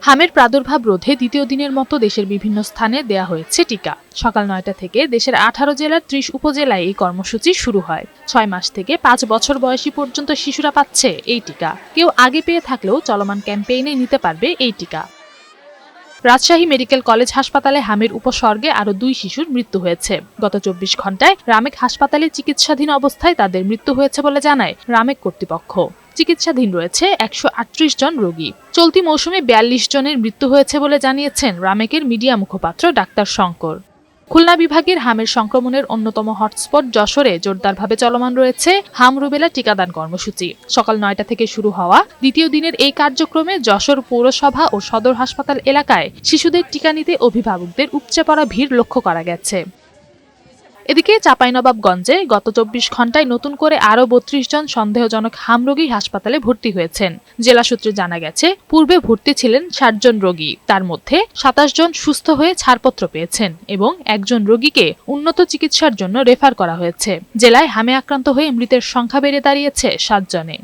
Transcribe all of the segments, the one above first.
হামের প্রাদুর্ভাব রোধে দ্বিতীয় দিনের মতো দেশের বিভিন্ন স্থানে দেয়া হয়েছে টিকা। সকাল ৯টা থেকে দেশের ১৮ জেলার ৩০ উপজেলায় এই কর্মসূচি শুরু হয়। ৬ মাস থেকে ৫ বছর বয়সী পর্যন্ত শিশুরা পাচ্ছে এই টিকা। কেউ আগে পেয়ে থাকলেও চলমান ক্যাম্পেইনে নিতে পারবে এই টিকা। রাজশাহী মেডিকেল কলেজ হাসপাতালে হামের উপসর্গে আরও ২ শিশুর মৃত্যু হয়েছে। গত ২৪ ঘণ্টায় রামেক হাসপাতালে চিকিৎসাধীন অবস্থায় তাদের মৃত্যু হয়েছে বলে জানায় রামেক কর্তৃপক্ষ। চিকিৎসাধীন রয়েছে ১৩৮ জন রোগী। চলতি মৌসুমে ৪২ জনের মৃত্যু হয়েছে বলে জানিয়েছেন রামেকের মিডিয়া মুখপাত্র ডাক্তার শঙ্কর। খুলনা বিভাগের হামের সংক্রমণের অন্যতম হটস্পট যশোরে জোরদারভাবে চলমান রয়েছে হাম রুবেলা টিকাদান কর্মসূচি। সকাল ৯টা থেকে শুরু হওয়া দ্বিতীয় দিনের এই কার্যক্রমে যশোর পৌরসভা ও সদর হাসপাতাল এলাকায় শিশুদের টিকা নিতে অভিভাবকদের উপচে পড়া ভিড় লক্ষ্য করা গেছে। এদিকে চাঁপাইনবাবগঞ্জে গত ২৪ ঘণ্টায় নতুন করে আরও ৩২ জন সন্দেহজনক হাম রোগী হাসপাতালে ভর্তি হয়েছেন। জেলা সূত্রে জানা গেছে, পূর্বে ভর্তি ছিলেন ৬০ জন রোগী। তার মধ্যে ২৭ জন সুস্থ হয়ে ছাড়পত্র পেয়েছেন এবং একজন রোগীকে উন্নত চিকিৎসার জন্য রেফার করা হয়েছে। জেলায় হামে আক্রান্ত হয়ে মৃতের সংখ্যা বেড়ে দাঁড়িয়েছে ৭ জনে।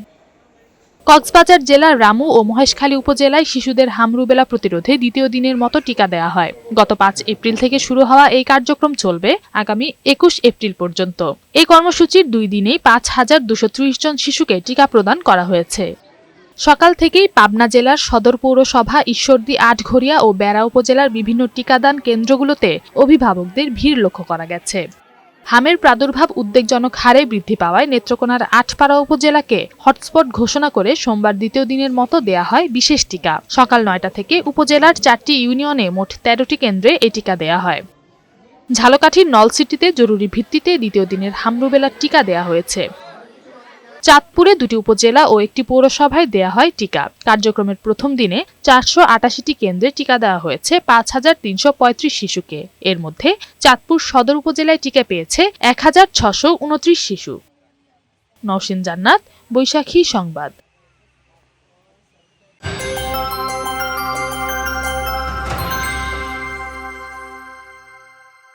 কক্সবাজার জেলার রামু ও মহেশখালী উপজেলায় শিশুদের হাম রুবেলা প্রতিরোধে দ্বিতীয় দিনের মতো টিকা দেওয়া হয়। গত ৫ এপ্রিল থেকে শুরু হওয়া এই কার্যক্রম চলবে আগামী ২১ এপ্রিল পর্যন্ত। এই কর্মসূচির ২ দিনেই ৫,২৩০ জন শিশুকে টিকা প্রদান করা হয়েছে। সকাল থেকেই পাবনা জেলার সদর পৌরসভা, ঈশ্বরদী, আটঘরিয়া ও বেড়া উপজেলার বিভিন্ন টিকাদান কেন্দ্রগুলোতে অভিভাবকদের ভিড় লক্ষ্য করা গেছে। হামের প্রাদুর্ভাব উদ্বেগজনক হারে বৃদ্ধি পাওয়ায় নেত্রকোনার আটপাড়া উপজেলাকে হটস্পট ঘোষণা করে সোমবার দ্বিতীয় দিনের মতো দেয়া হয় বিশেষ টিকা। সকাল ৯টা থেকে উপজেলার ৪টি ইউনিয়নে মোট ১৩টি কেন্দ্রে এ টিকা দেয়া হয়। ঝালকাঠির নলসিটিতে জরুরি ভিত্তিতে দ্বিতীয় দিনের হাম রুবেলার টিকা দেয়া হয়েছে। চাঁদপুরে ২টি উপজেলা ও একটি পৌরসভায় দেয়া হয় টিকা। কার্যক্রমের প্রথম দিনে ৪৮৮টি কেন্দ্রে টিকা দেওয়া হয়েছে ৫,৩৩৫ শিশুকে। এর মধ্যে চাঁদপুর সদর উপজেলায় টিকা পেয়েছে ১,৬২৯ শিশু। নওশীন জান্নাত, বৈশাখী সংবাদ।